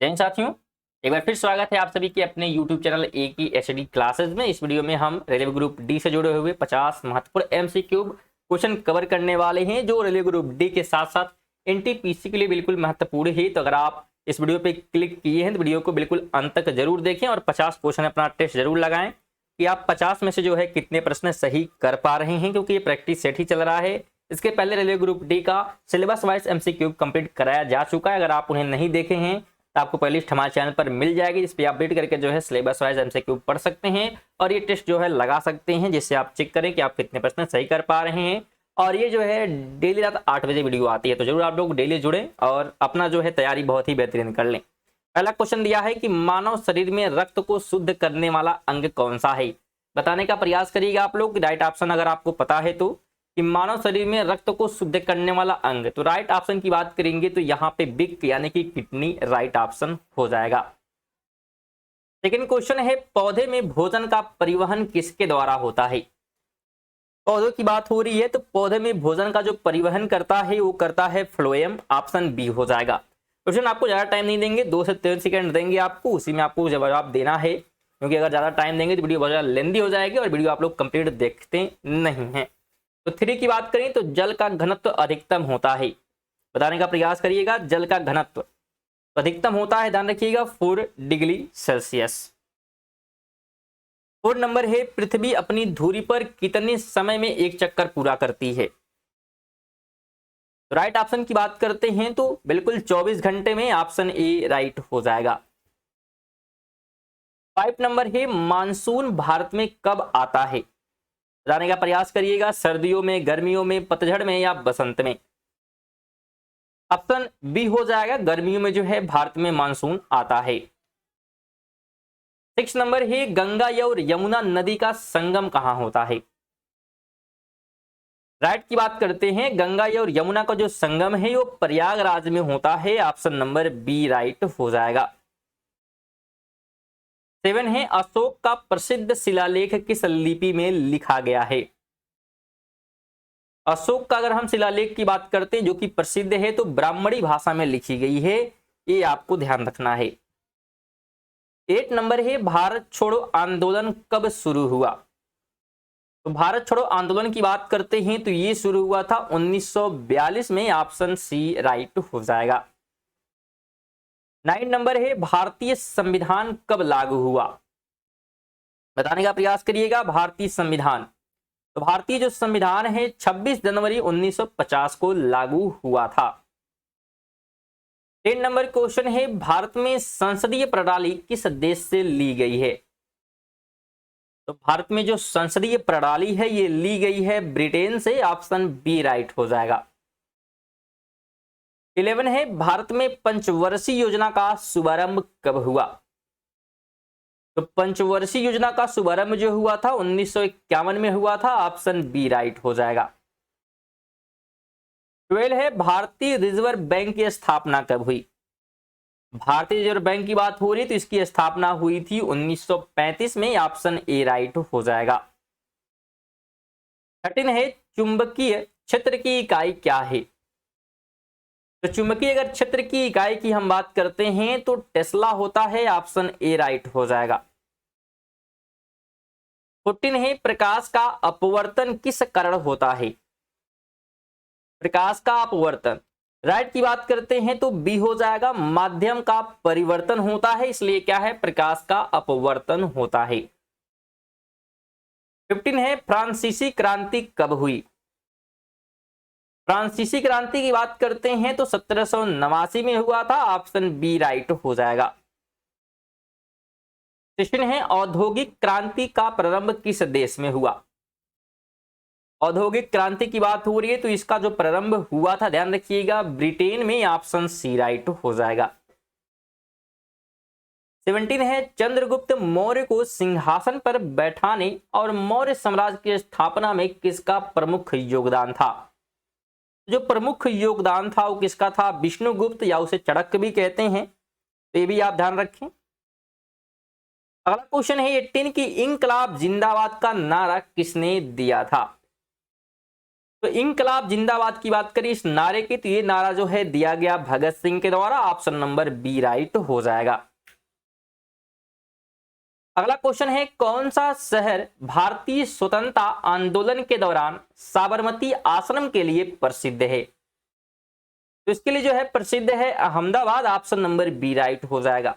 जय हिंद साथियों, एक बार फिर स्वागत है आप सभी के अपने YouTube चैनल ए की एचडी क्लासेस में। इस वीडियो में हम रेलवे ग्रुप डी से जुड़े हुए 50 महत्वपूर्ण एमसीक्यू क्वेश्चन कवर करने वाले हैं, जो रेलवे ग्रुप डी के साथ साथ एनटीपीसी के लिए बिल्कुल महत्वपूर्ण है। तो अगर आप इस वीडियो पे क्लिक किए हैं तो वीडियो को बिल्कुल अंत तक जरूर देखें और 50 क्वेश्चन अपना टेस्ट जरूर लगाएं कि आप 50 में से जो है कितने प्रश्न सही कर पा रहे हैं, क्योंकि ये प्रैक्टिस सेट ही चल रहा है। इसके पहले रेलवे ग्रुप डी का सिलेबस वाइज एमसीक्यू कंप्लीट कराया जा चुका है। अगर आप उन्हें नहीं देखे हैं तो आपको प्लेलिस्ट हमारे चैनल पर मिल जाएगी, जिस पे आप अपडेट करके जो है सिलेबस वाइज एमसीक्यू पढ़ सकते हैं और ये टेस्ट जो है लगा सकते हैं, जिससे आप चेक करें कि आप कितने प्रश्न सही कर पा रहे हैं। और ये जो है डेली रात 8 बजे वीडियो आती है, तो जरूर आप लोग डेली जुड़ें और अपना जो है तैयारी बहुत ही बेहतरीन कर लें। पहला क्वेश्चन दिया है कि मानव शरीर में रक्त को शुद्ध करने वाला अंग कौन सा है। बताने का प्रयास करिएगा आप लोग। राइट ऑप्शन अगर आपको पता है तो कि मानव शरीर में रक्त को शुद्ध करने वाला अंग, तो राइट ऑप्शन की बात करेंगे तो यहाँ पे बिग यानी कि किडनी राइट ऑप्शन हो जाएगा। सेकेंड क्वेश्चन है, पौधे में भोजन का परिवहन किसके द्वारा होता है। पौधों की बात हो रही है तो पौधे में भोजन का जो परिवहन करता है वो करता है फ्लोएम, ऑप्शन बी हो जाएगा। क्वेश्चन आपको ज्यादा टाइम नहीं देंगे, 2 से 3 सेकंड देंगे आपको, उसी में आपको जवाब देना है, क्योंकि अगर ज्यादा टाइम देंगे तो वीडियो बहुत ज्यादा लेंदी हो जाएगी और वीडियो आप लोग कंप्लीट देखते नहीं है। तो 3 की बात करें तो जल का घनत्व अधिकतम होता है। बताने का प्रयास करिएगा। जल का घनत्व अधिकतम होता है, ध्यान रखिएगा, 4 डिग्री सेल्सियस। 4 नंबर है, पृथ्वी अपनी धुरी पर कितने समय में एक चक्कर पूरा करती है। राइट ऑप्शन की बात करते हैं तो बिल्कुल 24 घंटे में, ऑप्शन ए राइट हो जाएगा। 5 नंबर है, मानसून भारत में कब आता है। बताने का प्रयास करिएगा। सर्दियों में, गर्मियों में, पतझड़ में या बसंत में। ऑप्शन बी हो जाएगा, गर्मियों में जो है भारत में मानसून आता है। 6 नंबर है, गंगा और यमुना नदी का संगम कहां होता है। राइट की बात करते हैं। गंगा और यमुना का जो संगम है वो प्रयागराज में होता है, ऑप्शन नंबर बी राइट हो जाएगा। 7 है, अशोक का प्रसिद्ध शिलालेख किस लिपि में लिखा गया है। अशोक का अगर हम शिलालेख की बात करते हैं जो कि प्रसिद्ध है तो ब्राह्मणी भाषा में लिखी गई है, ये आपको ध्यान रखना है। 8 नंबर है, भारत छोड़ो आंदोलन कब शुरू हुआ। तो भारत छोड़ो आंदोलन की बात करते हैं तो ये शुरू हुआ था 1942 में, ऑप्शन सी राइट हो जाएगा। 9 नंबर है, भारतीय संविधान कब लागू हुआ। बताने का प्रयास करिएगा। भारतीय संविधान, तो भारतीय जो संविधान है 26 जनवरी 1950 को लागू हुआ था। 10 नंबर क्वेश्चन है, भारत में संसदीय प्रणाली किस देश से ली गई है। तो भारत में जो संसदीय प्रणाली है ये ली गई है ब्रिटेन से, ऑप्शन बी राइट हो जाएगा। 11 है, भारत में पंचवर्षीय योजना का शुभारंभ कब हुआ। तो पंचवर्षीय योजना का शुभारंभ जो हुआ था 1951 में हुआ था, ऑप्शन बी राइट हो जाएगा। 12 है, भारतीय रिजर्व बैंक की स्थापना कब हुई। भारतीय रिजर्व बैंक की बात हो रही तो इसकी स्थापना हुई थी 1935 में, ऑप्शन ए राइट हो जाएगा। 13 है, चुंबकीय क्षेत्र की इकाई क्या है। तो चुंबकीय अगर क्षेत्र की इकाई की हम बात करते हैं तो टेस्ला होता है, ऑप्शन ए राइट हो जाएगा। 14 है, प्रकाश का अपवर्तन किस कारण होता है। प्रकाश का अपवर्तन, राइट की बात करते हैं तो बी हो जाएगा, माध्यम का परिवर्तन होता है, इसलिए क्या है, प्रकाश का अपवर्तन होता है। 15 है, फ्रांसीसी क्रांति कब हुई। फ्रांसीसी क्रांति की बात करते हैं तो 1789 में हुआ था, ऑप्शन बी राइट हो जाएगा। 16 है, औद्योगिक क्रांति का प्रारंभ किस देश में हुआ। औद्योगिक क्रांति की बात हो रही है तो इसका जो प्रारंभ हुआ था, ध्यान रखिएगा, ब्रिटेन में, ऑप्शन सी राइट हो जाएगा। 17 है, चंद्रगुप्त मौर्य को सिंहासन पर बैठाने और मौर्य साम्राज्य की स्थापना में किसका प्रमुख योगदान था। जो प्रमुख योगदान था वो किसका था, विष्णुगुप्त या उसे चाणक्य भी कहते हैं, तो ये भी आप ध्यान रखें। अगला क्वेश्चन है 18 की इंकलाब जिंदाबाद का नारा किसने दिया था। तो इंकलाब जिंदाबाद की बात करें इस नारे की, तो ये नारा जो है दिया गया भगत सिंह के द्वारा। ऑप्शन नंबर बी राइट हो जाएगा। अगला क्वेश्चन है, कौन सा शहर भारतीय स्वतंत्रता आंदोलन के दौरान साबरमती आश्रम के लिए प्रसिद्ध है? तो इसके लिए जो है प्रसिद्ध है Ahmedabad. Option number B right हो जाएगा।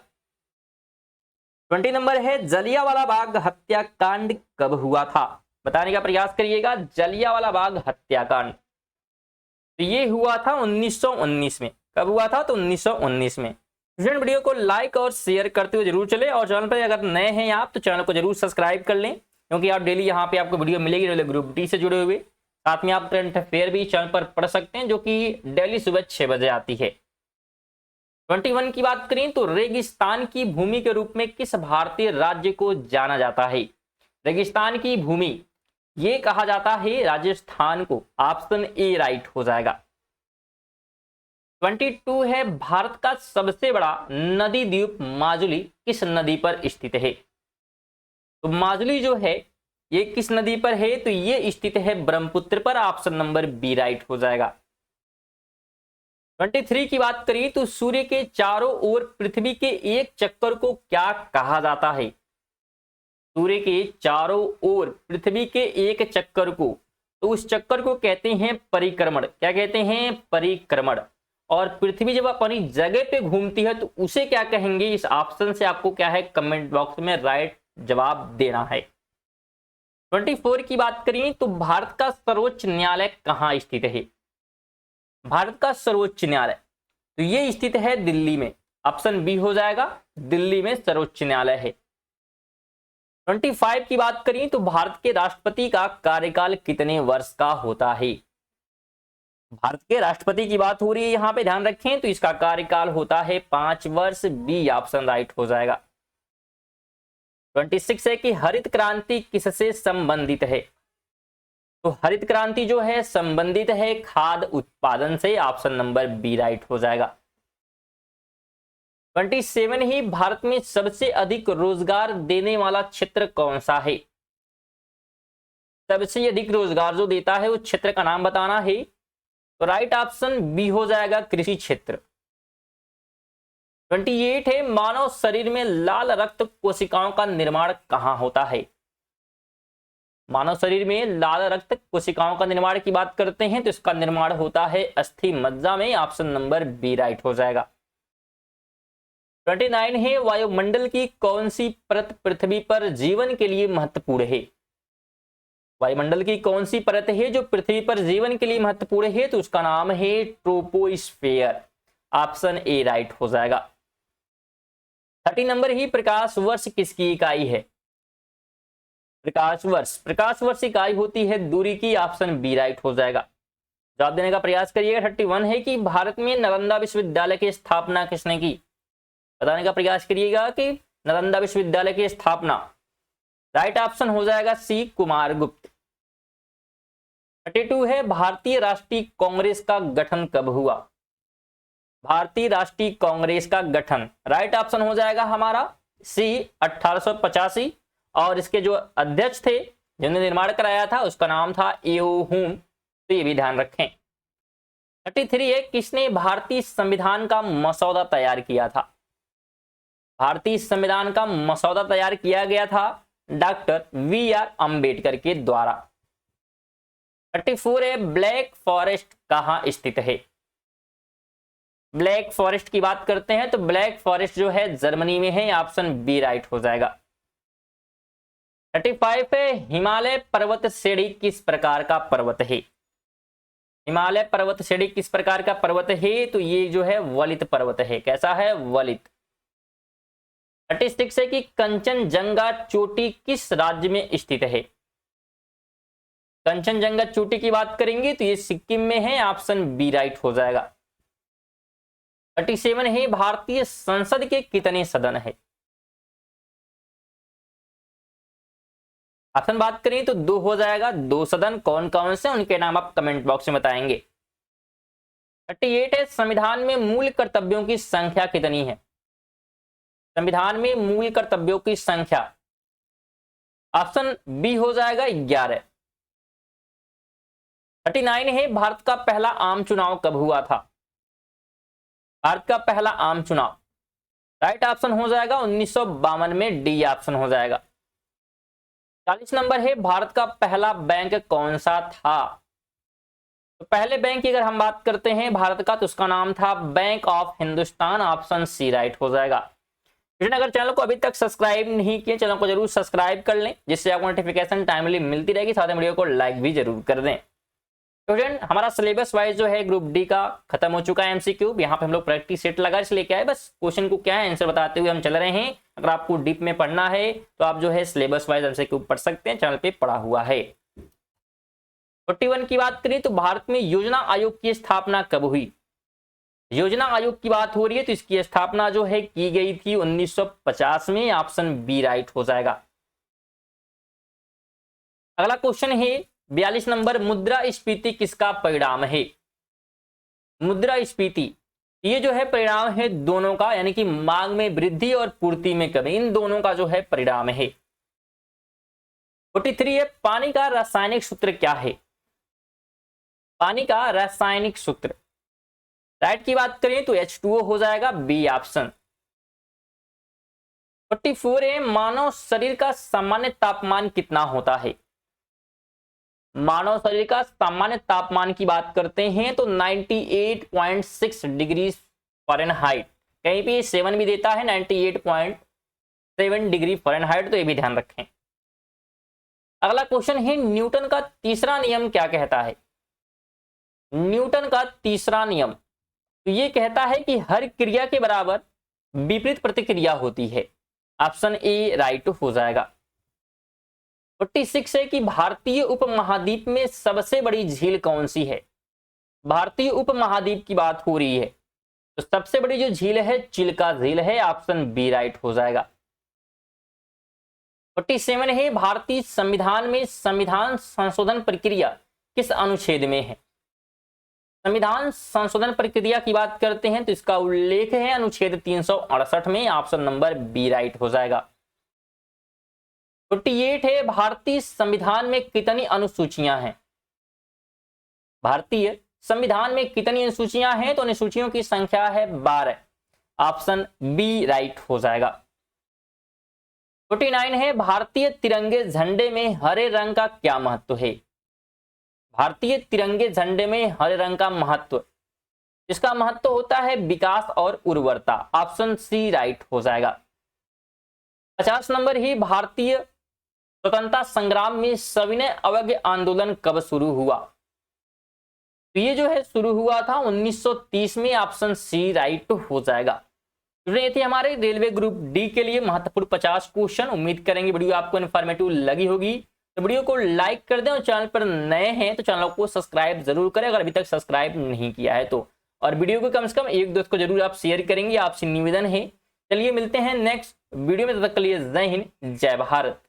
20 नंबर है, जलियांवाला बाग हत्याकांड कब हुआ था? बताने का प्रयास करिएगा। जलियांवाला बाग हत्याकांड, तो ये हुआ था 1919 में। कब हुआ था? तो 1919 में। स्टूडेंट वीडियो को लाइक और शेयर करते हुए जरूर चले, और चैनल पर अगर नए हैं आप तो चैनल को जरूर सब्सक्राइब कर लें, क्योंकि आप डेली यहाँ पे आपको वीडियो मिलेगी रेलवे ग्रुप डी से जुड़े हुए। साथ में आप करंट अफेयर भी चैनल पर पढ़ सकते हैं, जो कि डेली सुबह 6 बजे आती है। 21 की बात करें तो रेगिस्तान की भूमि के रूप में किस भारतीय राज्य को जाना जाता है? रेगिस्तान की भूमि ये कहा जाता है राजस्थान को। ऑप्शन ए राइट हो जाएगा। 22 है, भारत का सबसे बड़ा नदी द्वीप माजुली किस नदी पर स्थित है? तो माजुली जो है ये किस नदी पर है? तो ये स्थित है ब्रह्मपुत्र पर। ऑप्शन नंबर बी राइट हो जाएगा। 23 की बात करिए तो सूर्य के चारों ओर पृथ्वी के एक चक्कर को क्या कहा जाता है? सूर्य के चारों ओर पृथ्वी के एक चक्कर को, तो उस चक्कर को कहते हैं परिक्रमण। क्या कहते हैं? परिक्रमण। और पृथ्वी जब अपनी जगह पे घूमती है तो उसे क्या कहेंगे? इस ऑप्शन से आपको क्या है कमेंट बॉक्स में राइट जवाब देना है। 24 की बात करें तो भारत का सर्वोच्च न्यायालय कहां स्थित है? भारत का सर्वोच्च न्यायालय तो ये स्थित है दिल्ली में। ऑप्शन बी हो जाएगा, दिल्ली में सर्वोच्च न्यायालय है। 25 की बात करें तो भारत के राष्ट्रपति का कार्यकाल कितने वर्ष का होता है? भारत के राष्ट्रपति की बात हो रही है, यहां पे ध्यान रखें, तो इसका कार्यकाल होता है 5 वर्ष। बी ऑप्शन राइट हो जाएगा। 26 है कि हरित क्रांति किससे संबंधित है? तो हरित क्रांति जो है संबंधित है खाद्य उत्पादन से। ऑप्शन नंबर बी राइट हो जाएगा। 27 ही, भारत में सबसे अधिक रोजगार देने वाला क्षेत्र कौन सा है? सबसे अधिक रोजगार जो देता है उस क्षेत्र का नाम बताना है। तो राइट ऑप्शन बी हो जाएगा, कृषि क्षेत्र। 28 है, मानव शरीर में लाल रक्त कोशिकाओं का निर्माण कहां होता है? मानव शरीर में लाल रक्त कोशिकाओं का निर्माण की बात करते हैं तो इसका निर्माण होता है अस्थि मज्जा में। ऑप्शन नंबर बी राइट हो जाएगा। 29 है, वायुमंडल की कौन सी परत पृथ्वी पर जीवन के लिए महत्वपूर्ण है? वायुमंडल की कौन सी परत है जो पृथ्वी पर जीवन के लिए महत्वपूर्ण है? तो उसका नाम है ट्रोपोस्फेयर। ऑप्शन ए राइट हो जाएगा। 30 नंबर ही, प्रकाश वर्ष किसकी इकाई है? प्रकाश वर्ष इकाई होती है दूरी की। ऑप्शन बी राइट हो जाएगा। जवाब देने का प्रयास करिएगा। 31 है कि भारत में नालंदा विश्वविद्यालय की स्थापना किसने की? बताने का प्रयास करिएगा कि नालंदा विश्वविद्यालय की स्थापना। राइट ऑप्शन हो जाएगा सी, कुमारगुप्त। 32 है, भारतीय राष्ट्रीय कांग्रेस का गठन कब हुआ? भारतीय राष्ट्रीय कांग्रेस का गठन राइट ऑप्शन हो जाएगा हमारा सी, 1885। और इसके जो अध्यक्ष थे जिन्होंने निर्माण कराया था उसका नाम था एओ हुम, तो ये भी ध्यान रखें। 33 है, किसने भारतीय संविधान का मसौदा तैयार किया था? भारतीय संविधान का मसौदा तैयार किया गया था डॉक्टर वी आर अंबेडकर के द्वारा। 34 है, ब्लैक फॉरेस्ट कहां स्थित है? ब्लैक फॉरेस्ट की बात करते हैं तो ब्लैक फॉरेस्ट जो है जर्मनी में है। ऑप्शन बी राइट हो जाएगा। 35 है, हिमालय पर्वत श्रेणी किस प्रकार का पर्वत है? हिमालय पर्वत श्रेणी किस प्रकार का पर्वत है? तो ये जो है वलित पर्वत है। कैसा है? वलित। 36 है कि कंचनजंगा चोटी किस राज्य में स्थित है? कंचनजंगा चोटी की बात करेंगे तो ये सिक्किम में है। ऑप्शन बी राइट हो जाएगा। 37 है, भारतीय संसद के कितने सदन है? ऑप्शन बात करें तो 2 हो जाएगा। 2 सदन कौन कौन से उनके नाम आप कमेंट बॉक्स में बताएंगे। 38 है, संविधान में मूल कर्तव्यों की संख्या कितनी है? संविधान में मूल कर्तव्यों की संख्या ऑप्शन बी हो जाएगा 11। 39 है भारत का पहला आम चुनाव कब हुआ था? भारत का पहला आम चुनाव, राइट ऑप्शन हो जाएगा 1952 में, डी ऑप्शन हो जाएगा। 40 नंबर है भारत का पहला बैंक कौन सा था? तो पहले बैंक की अगर हम बात करते हैं भारत का, तो उसका नाम था bank of Hindustan, option C right हो जाएगा। अगर चैनल को अभी तक सब्सक्राइब नहीं किए, चैनल को जरूर सब्सक्राइब कर लें, जिससे आपको नोटिफिकेशन टाइमली मिलती रहेगी। साथ ही वीडियो को लाइक भी जरूर कर दें। स्टूडेंट, हमारा सिलेबस वाइज जो है ग्रुप डी का खत्म हो चुका है एमसीक्यू। यहाँ पे हम लोग प्रैक्टिस सेट लगा इसलिए क्या है, बस क्वेश्चन को क्या है आंसर बताते हुए हम चल रहे हैं। अगर आपको डीप में पढ़ना है तो आप जो है सिलेबस वाइज एमसीक्यू पढ़ सकते हैं, चैनल पे पढ़ा हुआ है। 41 की बात करें तो भारत में योजना आयोग की स्थापना कब हुई? योजना आयोग की बात हो रही है तो इसकी स्थापना जो है की गई थी 1950 में, ऑप्शन बी राइट हो जाएगा। अगला क्वेश्चन है 42 नंबर, मुद्रास्फीति किसका परिणाम है? मुद्रास्फीति ये जो है परिणाम है दोनों का, यानी कि मांग में वृद्धि और पूर्ति में कमी, इन दोनों का जो है परिणाम है। 43 है पानी का रासायनिक सूत्र क्या है? पानी का रासायनिक सूत्र, राइट की बात करें तो H2O हो जाएगा, बी ऑप्शन। 44 है मानव शरीर का सामान्य तापमान कितना होता है? मानव शरीर का सामान्य तापमान की बात करते हैं तो 98.6 डिग्री फ़ारेनहाइट, कहीं पे 7 भी देता है, 98.7 डिग्री फ़ारेनहाइट, तो ये भी ध्यान रखें। अगला क्वेश्चन है न्यूटन का तीसरा नियम क्या कहता है? न्यूटन का तीसरा नियम तो ये कहता है कि हर क्रिया के बराबर विपरीत प्रतिक्रिया होती है, ऑप्शन ए राइट हो जाएगा। 46 है कि भारतीय उपमहाद्वीप में सबसे बड़ी झील कौन सी है? भारतीय उपमहाद्वीप की बात हो रही है तो सबसे बड़ी जो झील है चिल्का झील है, ऑप्शन बी राइट हो जाएगा। 47 है भारतीय संविधान में संविधान संशोधन प्रक्रिया किस अनुच्छेद में है? संविधान संशोधन प्रक्रिया की बात करते हैं तो इसका उल्लेख है अनुच्छेद 368 में, ऑप्शन नंबर बी राइट हो जाएगा। 48 है भारतीय संविधान में कितनी अनुसूचियां हैं? भारतीय संविधान में कितनी अनुसूचियां हैं? तो अनुसूचियों की संख्या है 12, ऑप्शन बी राइट हो जाएगा। 49 है भारतीय तिरंगे झंडे में हरे रंग का क्या महत्व है? भारतीय तिरंगे झंडे में हरे रंग का महत्व, इसका महत्व होता है विकास और उर्वरता, ऑप्शन सी राइट हो जाएगा। 50 नंबर ही भारतीय स्वतंत्रता संग्राम में सविनय अवज्ञा आंदोलन कब शुरू हुआ? तो ये जो है शुरू हुआ था 1930 में, ऑप्शन सी राइट हो जाएगा। ये थे हमारे रेलवे ग्रुप डी के लिए महत्वपूर्ण 50 क्वेश्चन। उम्मीद करेंगे वीडियो आपको इन्फॉर्मेटिव लगी होगी, तो वीडियो को लाइक कर दें और चैनल पर नए हैं तो चैनल को सब्सक्राइब जरूर करें अगर अभी तक सब्सक्राइब नहीं किया है तो, और वीडियो को कम से कम एक दोस्त को जरूर आप शेयर करेंगे, आपसे निवेदन है। चलिए मिलते हैं नेक्स्ट वीडियो में, तब तक के लिए जय हिंद जय भारत।